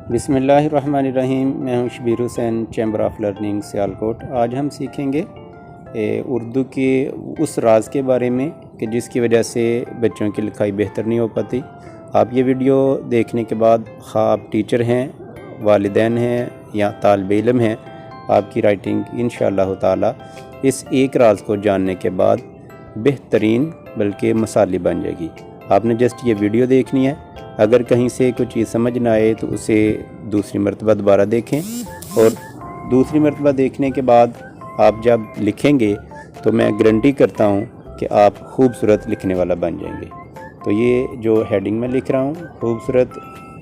बिस्मिल्लाहिर्रहमानिर्रहीम। मैं हूं Shabbir Hussain, chamber of learning Sialkot. आज हम सीखेंगे उर्दू के उस राज के बारे में कि जिसकी वजह से बच्चों की लिखाई बेहतर नहीं हो पाती। आप ये वीडियो देखने के बाद ख़ा आप टीचर हैं, वालिदैन हैं या तालिब इल्म हैं, आपकी राइटिंग इंशाअल्लाह ताला इस एक राज को जानने के बाद बेहतरीन बल्कि मसाली बन जाएगी। आपने जस्ट ये वीडियो देखनी है। अगर कहीं से कुछ चीज़ समझ ना आए तो उसे दूसरी मरतबा दोबारा देखें, और दूसरी मरतबा देखने के बाद आप जब लिखेंगे तो मैं गारंटी करता हूँ कि आप खूबसूरत लिखने वाला बन जाएंगे। तो ये जो हेडिंग में लिख रहा हूँ, खूबसूरत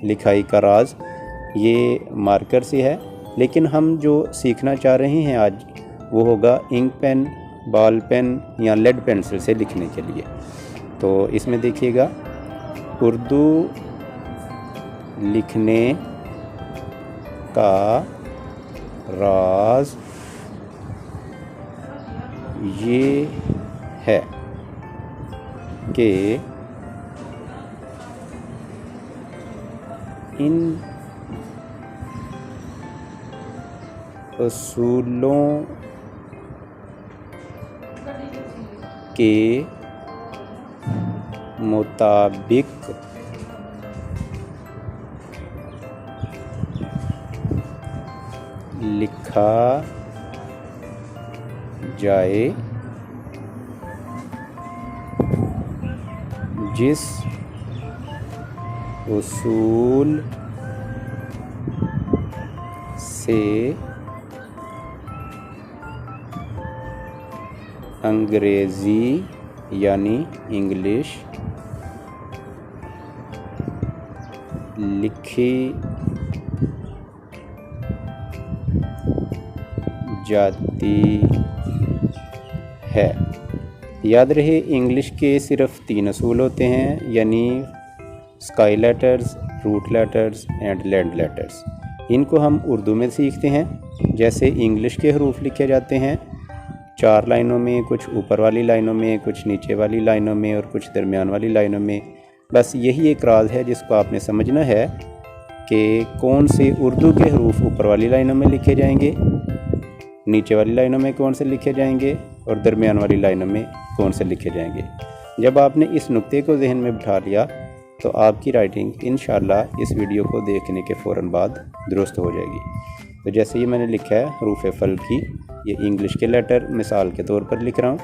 लिखाई का राज, ये मार्कर से है, लेकिन हम जो सीखना चाह रहे हैं आज वो होगा इंक पेन, बॉल पेन या लेड पेंसिल से लिखने के लिए। तो इसमें देखिएगा, उर्दू लिखने का राज ये है कि इन असूलों के मुताबिक लिखा जाए। जिस उसूल से अंग्रेज़ी यानी इंग्लिश लिखी जाती है। याद रहे, इंग्लिश के सिर्फ 3 असूल होते हैं, यानी sky letters, root letters and land letters. इनको हम उर्दू में सीखते हैं। जैसे इंग्लिश के हरूफ लिखे जाते हैं 4 लाइनों में, कुछ ऊपर वाली लाइनों में, कुछ नीचे वाली लाइनों में और कुछ दरमियान वाली लाइनों में। बस यही एक राज है जिसको आपने समझना है कि कौन से उर्दू के हरूफ ऊपर वाली लाइनों में लिखे जाएंगे, नीचे वाली लाइनों में कौन से लिखे जाएंगे और दरमियान वाली लाइनों में कौन से लिखे जाएंगे। जब आपने इस नुक्ते को जहन में बिठा लिया तो आपकी राइटिंग इंशाअल्लाह इस वीडियो को देखने के फ़ौरन बाद दुरुस्त हो जाएगी। तो जैसे ये मैंने लिखा है हरूफ फल की, ये इंग्लिश के लेटर मिसाल के तौर पर लिख रहा हूँ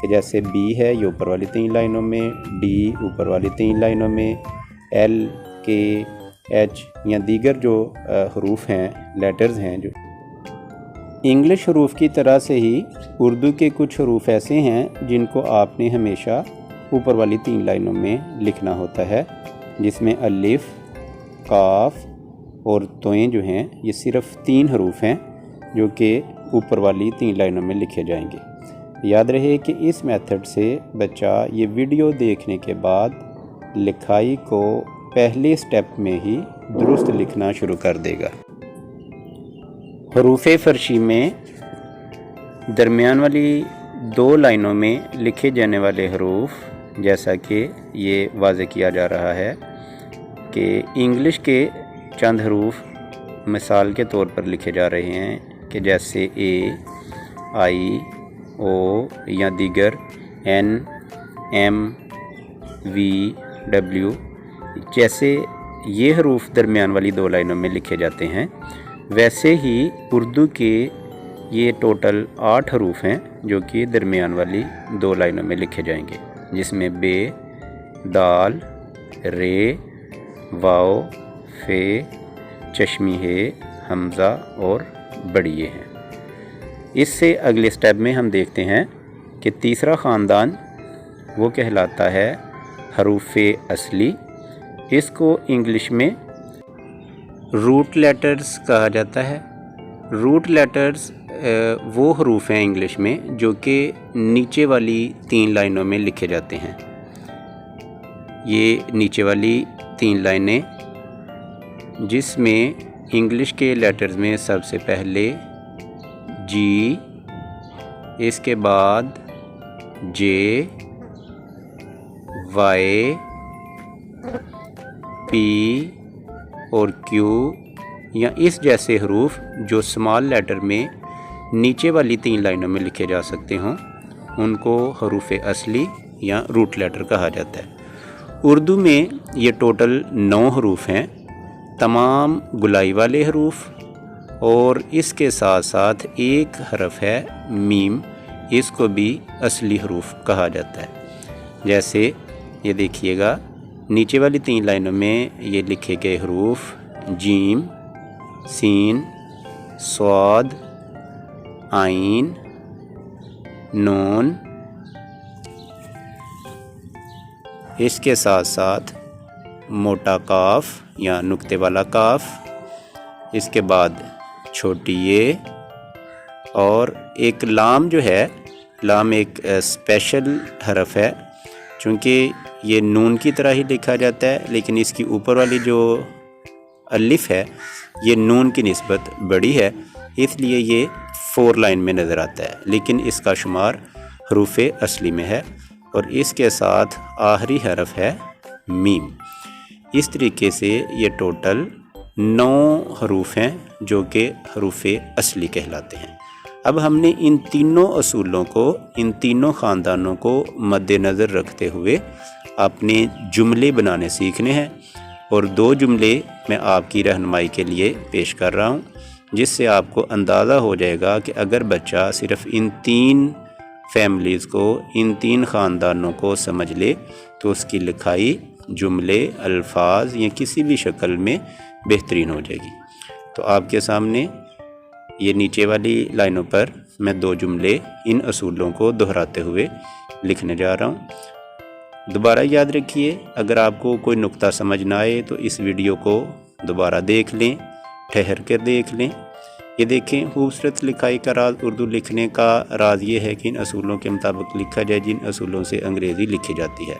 कि जैसे बी है ये ऊपर वाली 3 लाइनों में, डी ऊपर वाली 3 लाइनों में, एल, के, एच या दीगर जो हरूफ हैं, लेटर्स हैं, जो इंग्लिश हरूफ की तरह से ही उर्दू के कुछ हरूफ ऐसे हैं जिनको आपने हमेशा ऊपर वाली 3 लाइनों में लिखना होता है, जिसमें अलिफ, काफ और तोएं जो हैं ये सिर्फ 3 हरूफ हैं जो कि ऊपर वाली 3 लाइनों में लिखे जाएंगे। याद रहे कि इस मेथड से बच्चा ये वीडियो देखने के बाद लिखाई को पहले स्टेप में ही दुरुस्त लिखना शुरू कर देगा। हरूफ फरशी में दरमियान वाली 2 लाइनों में लिखे जाने वाले हरूफ, जैसा कि ये वाज़े किया जा रहा है कि इंग्लिश के चंद हरूफ मिसाल के तौर पर लिखे जा रहे हैं कि जैसे ए, आई, ओ या दीगर एन, एम, वी, डब्ल्यू। जैसे ये हरूफ दरमियान वाली 2 लाइनों में लिखे जाते हैं, वैसे ही उर्दू के ये टोटल 8 हरूफ हैं जो कि दरमियान वाली 2 लाइनों में लिखे जाएंगे, जिसमें बे, दाल, रे, वाओ, फे, चश्मी है, हमज़ा और बड़िए हैं। इससे अगले स्टेप में हम देखते हैं कि तीसरा ख़ानदान वो कहलाता है हरूफ असली। इसको इंग्लिश में रूट लेटर्स कहा जाता है। रूट लेटर्स वो हरूफ हैं इंग्लिश में जो कि नीचे वाली 3 लाइनों में लिखे जाते हैं। ये नीचे वाली 3 लाइनें, जिसमें इंग्लिश के लेटर्स में सबसे पहले जी, इसके बाद जे, वाई, पी और क्यू یا اس جیسے حروف جو سمال لیٹر میں نیچے والی 3 لائنوں میں لکھے جا سکتے ہوں ان کو حروف اصلی یا روٹ لیٹر کہا جاتا ہے۔ اردو میں یہ ٹوٹل 9 حروف ہیں، تمام گلائی والے حروف، اور اس کے ساتھ ساتھ ایک حرف ہے میم، اس کو بھی اصلی حروف کہا جاتا ہے۔ جیسے یہ دیکھیے گا نیچے والی 3 لائنوں میں یہ لکھے گئے حروف جیم، سین، صاد، عین، نون، اس کے ساتھ ساتھ موٹا کاف یا نقطے والا کاف، اس کے بعد چھوٹی یہ، اور ایک لام جو ہے، لام ایک اسپیشل حرف ہے، چونکہ یہ نون کی طرح ہی لکھا جاتا ہے لیکن اس کی اوپر والی جو الف ہے یہ نون کی نسبت بڑی ہے، اس لیے یہ 4 لائن میں نظر آتا ہے، لیکن اس کا شمار حروف اصلی میں ہے، اور اس کے ساتھ آخری حرف ہے میم۔ اس طریقے سے یہ ٹوٹل 9 حروف ہیں جو کہ حروف اصلی کہلاتے ہیں۔ اب ہم نے ان تینوں اصولوں کو، ان تینوں خاندانوں کو مد نظر رکھتے ہوئے اپنے جملے بنانے سیکھنے ہیں، اور 2 جملے میں آپ کی رہنمائی کے لیے پیش کر رہا ہوں، جس سے آپ کو اندازہ ہو جائے گا کہ اگر بچہ صرف ان 3 فیملیز کو، ان 3 خاندانوں کو سمجھ لے تو اس کی لکھائی، جملے، الفاظ یا کسی بھی شکل میں بہترین ہو جائے گی۔ تو آپ کے سامنے یہ نیچے والی لائنوں پر میں 2 جملے ان اصولوں کو دہراتے ہوئے لکھنے جا رہا ہوں۔ دوبارہ یاد رکھیے، اگر آپ کو کوئی نقطہ سمجھ نہ آئے تو اس ویڈیو کو دوبارہ دیکھ لیں، ٹھہر کر دیکھ لیں۔ یہ دیکھیں، خوبصورت لکھائی کا راز، اردو لکھنے کا راز یہ ہے کہ ان اصولوں کے مطابق لکھا جائے جن اصولوں سے انگریزی لکھی جاتی ہے۔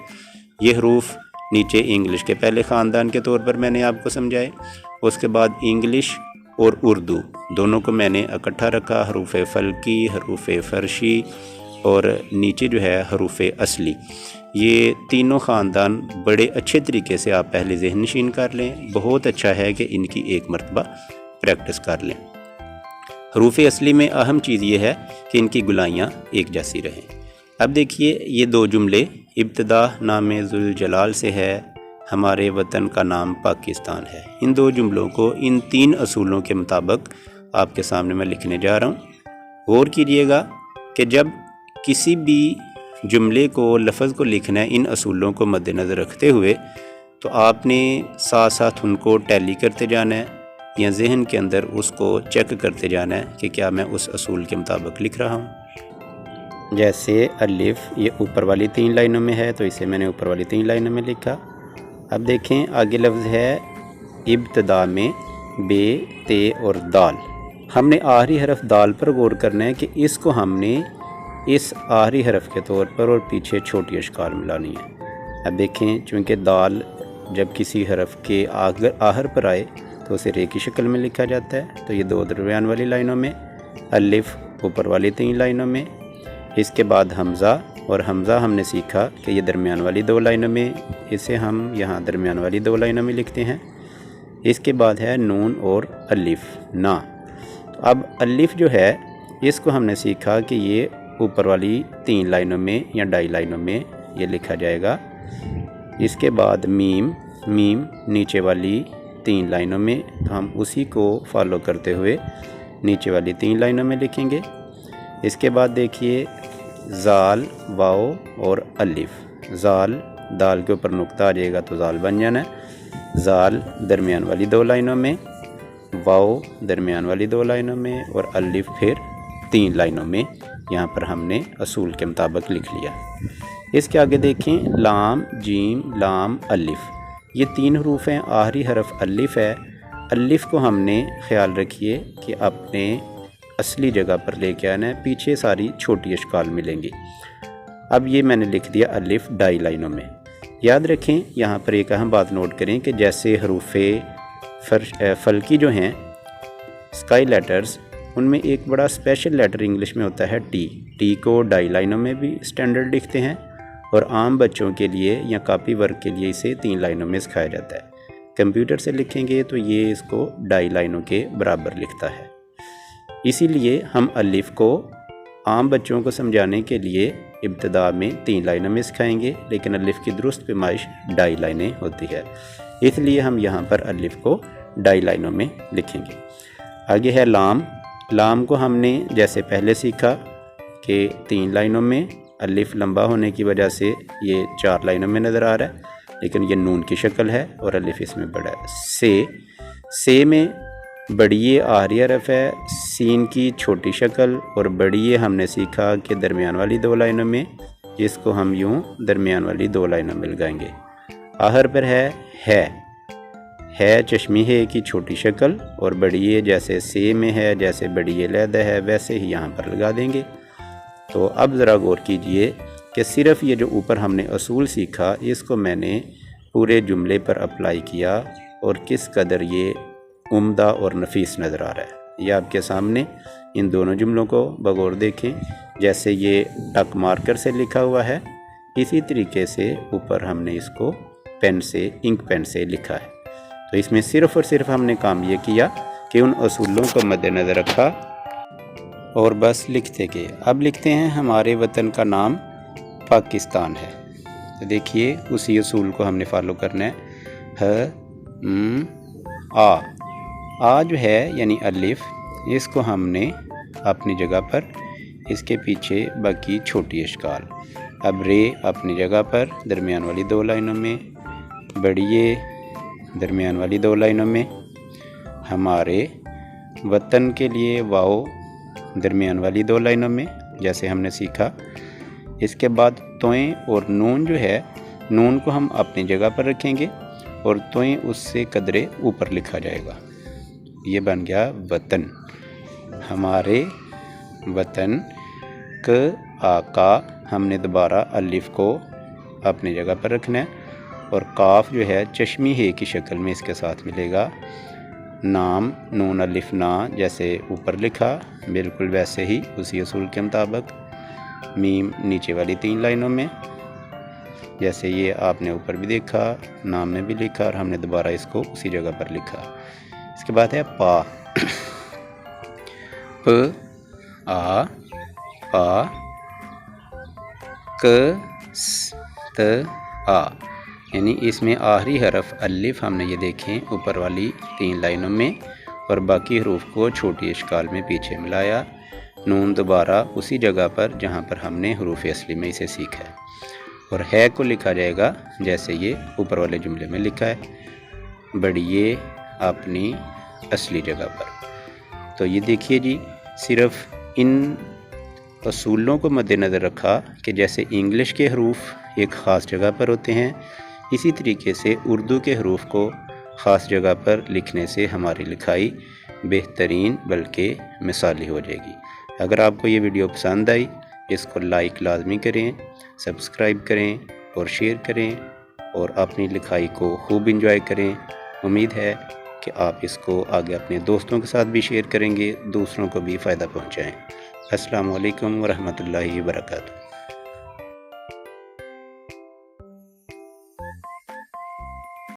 یہ حروف نیچے انگلش کے پہلے خاندان کے طور پر میں نے آپ کو سمجھائے، اس کے بعد انگلش اور اردو دونوں کو میں نے اکٹھا رکھا، حروف فلکی، حروف فرشی اور نیچے جو ہے حروف اصلی۔ یہ تینوں خاندان بڑے اچھے طریقے سے آپ پہلے ذہن نشین کر لیں، بہت اچھا ہے کہ ان کی ایک مرتبہ پریکٹس کر لیں۔ حروف اصلی میں اہم چیز یہ ہے کہ ان کی گلائیاں ایک جیسی رہیں۔ اب دیکھیے یہ 2 جملے، ابتدا نام ذوالجلال سے ہے، ہمارے وطن کا نام پاکستان ہے۔ ان 2 جملوں کو ان 3 اصولوں کے مطابق آپ کے سامنے میں لکھنے جا رہا ہوں۔ غور کیجئے گا کہ جب کسی بھی جملے کو، لفظ کو لکھنا ہے ان اصولوں کو مد نظر رکھتے ہوئے، تو آپ نے ساتھ ساتھ ان کو ٹیلی کرتے جانا ہے یا ذہن کے اندر اس کو چیک کرتے جانا ہے کہ کیا میں اس اصول کے مطابق لکھ رہا ہوں۔ جیسے الف یہ اوپر والی 3 لائنوں میں ہے تو اسے میں نے اوپر والی 3 لائنوں میں لکھا۔ اب دیکھیں آگے لفظ ہے ابتدا میں بے، تے اور دال۔ ہم نے آخری حرف دال پر غور کرنا ہے کہ اس کو ہم نے اس آخری حرف کے طور پر اور پیچھے چھوٹی اشکال ملانی ہے۔ اب دیکھیں چونکہ دال جب کسی حرف کے آخر پر آئے تو اسے رے کی شکل میں لکھا جاتا ہے، تو یہ 2 درمیان والی لائنوں میں، الف اوپر والی 3 لائنوں میں، اس کے بعد حمزہ، اور حمزہ ہم نے سیکھا کہ یہ درمیان والی 2 لائنوں میں، اسے ہم یہاں درمیان والی 2 لائنوں میں لکھتے ہیں۔ اس کے بعد ہے نون اور الف نا۔ تو اب الف جو ہے اس کو ہم نے سیکھا کہ یہ اوپر والی 3 لائنوں میں یا 2.5 لائنوں میں یہ لکھا جائے گا۔ اس کے بعد میم، میم نیچے والی 3 لائنوں میں، تو ہم اسی کو فالو کرتے ہوئے نیچے والی 3 لائنوں میں لکھیں گے۔ اس کے بعد دیکھیے زال، واؤ اور الف۔ زال، دال کے اوپر نقطہ آ جائے گا تو زال بن جانا ہے۔ زال درمیان والی 2 لائنوں میں، واؤ درمیان والی 2 لائنوں میں، اور الف پھر 3 لائنوں میں۔ یہاں پر ہم نے اصول کے مطابق لکھ لیا۔ اس کے آگے دیکھیں لام، جیم، لام، الف، یہ 3 حروف ہیں، آخری حرف الف ہے۔ الف کو ہم نے خیال رکھیے کہ اپنے اصلی جگہ پر لے کے آنا ہے، پیچھے ساری چھوٹی اشکال ملیں گی۔ اب یہ میں نے لکھ دیا الف 2.5 لائنوں میں۔ یاد رکھیں یہاں پر ایک اہم بات نوٹ کریں کہ جیسے حروف فلکی جو ہیں اسکائی لیٹرز، ان میں ایک بڑا اسپیشل لیٹر انگلش میں ہوتا ہے ٹی۔ ٹی کو 2.5 لائنوں میں بھی اسٹینڈرڈ لکھتے ہیں، اور عام بچوں کے لیے یا کاپی ورک کے لیے اسے 3 لائنوں میں سکھایا جاتا ہے۔ कंप्यूटर से लिखेंगे तो ये इसको 2.5 लाइनों के बराबर लिखता है। इसीलिए हम अलिफ को आम बच्चों को समझाने के लिए इब्तदा में 3 लाइनों में सिखाएंगे, लेकिन अलिफ की दुरुस्त पैमाइश 2.5 लाइनें होती है, इसलिए हम यहाँ पर अलिफ को 2.5 लाइनों में लिखेंगे। आगे है लाम। लाम को हमने जैसे पहले सीखा कि 3 लाइनों में, अलिफ लंबा होने की वजह से ये 4 लाइनों में नज़र आ रहा है, लेकिन ये नून की शक्ल है और अलिफ इसमें बड़ा है। से में बड़ी ये आखिरी हरफ है, सीन की छोटी शक्ल, और बड़ी ये हमने सीखा कि दरमियान वाली 2 लाइनों में, जिसको हम यूँ दरमियान वाली 2 लाइनों में लगाएंगे। आखिर पर है चश्मी है की छोटी शक्ल, और बड़ी ये जैसे से में है, जैसे बड़ी ये लहदा है, वैसे ही यहाँ पर लगा देंगे। तो अब ज़रा गौर कीजिए कि सिर्फ़ ये जो ऊपर हमने असूल सीखा, इसको मैंने पूरे जुमले पर अप्लाई किया और किस कदर ये उम्दा और नफीस नज़र आ रहा है। ये आपके सामने इन दोनों जुमलों को बगौर देखें। जैसे ये टक मार्कर से लिखा हुआ है, इसी तरीके से ऊपर हमने इसको पेन से, इंक पेन से लिखा है। तो इसमें सिर्फ़ और सिर्फ हमने काम ये किया कि उन असूलों को मद्देनज़र रखा और बस लिखते गए। अब लिखते हैं हमारे वतन का नाम पाकिस्तान है। तो देखिए उसी असूल को हमने फॉलो करना है। आ जो है यानी अलिफ, इसको हमने अपनी जगह पर, इसके पीछे बाकी छोटी अशकाल। अब रे अपनी जगह पर दरमियान वाली 2 लाइनों में, बड़िए दरमियान वाली 2 लाइनों में, हमारे वतन के लिए वाओ दरमियान वाली 2 लाइनों में जैसे हमने सीखा। इसके बाद तोएं और नून जो है, नून को हम अपनी जगह पर रखेंगे और तोएं उससे कदरे ऊपर लिखा जाएगा। ये बन गया वतन। हमारे वतन क आका हमने दोबारा अलिफ को अपनी जगह पर रखना है, और काफ जो है चश्मी है की शक्ल में इसके साथ मिलेगा। नाम नून अलिफ ना जैसे ऊपर लिखा, बिल्कुल वैसे ही उसी असूल के मुताबिक। मीम नीचे वाली 3 लाइनों में, जैसे ये आपने ऊपर भी देखा, नाम में भी लिखा, और हमने दोबारा इसको उसी जगह पर लिखा। इसके बाद है पा। प आ पा क स त आ, यानी इसमें आखिरी हरफ अलिफ हमने ये देखें ऊपर वाली 3 लाइनों में, और बाकी हरूफ को छोटी अशकाल में पीछे मिलाया। नून दोबारा उसी जगह पर जहाँ पर हमने हरूफ असली में इसे सीखा है, और है को लिखा जाएगा जैसे ये ऊपर वाले जुमले में लिखा है, बढ़िए अपनी असली जगह पर। तो ये देखिए जी, सिर्फ इन असूलों को मद्देनज़र रखा कि जैसे इंग्लिश के हरूफ एक ख़ास जगह पर होते हैं, इसी तरीके से उर्दू के हरूफ को ख़ास जगह पर लिखने से हमारी लिखाई बेहतरीन बल्कि मिसाली हो जाएगी। अगर आपको ये वीडियो पसंद आई, इसको लाइक लाजमी करें, सब्सक्राइब करें और शेयर करें, और अपनी लिखाई को खूब इंजॉय करें। उम्मीद है कि आप इसको आगे अपने दोस्तों के साथ भी शेयर करेंगे, दूसरों को भी फ़ायदा पहुँचाएँ। अस्सलामु अलैकुम व रहमतुल्लाहि व बरकातुहू।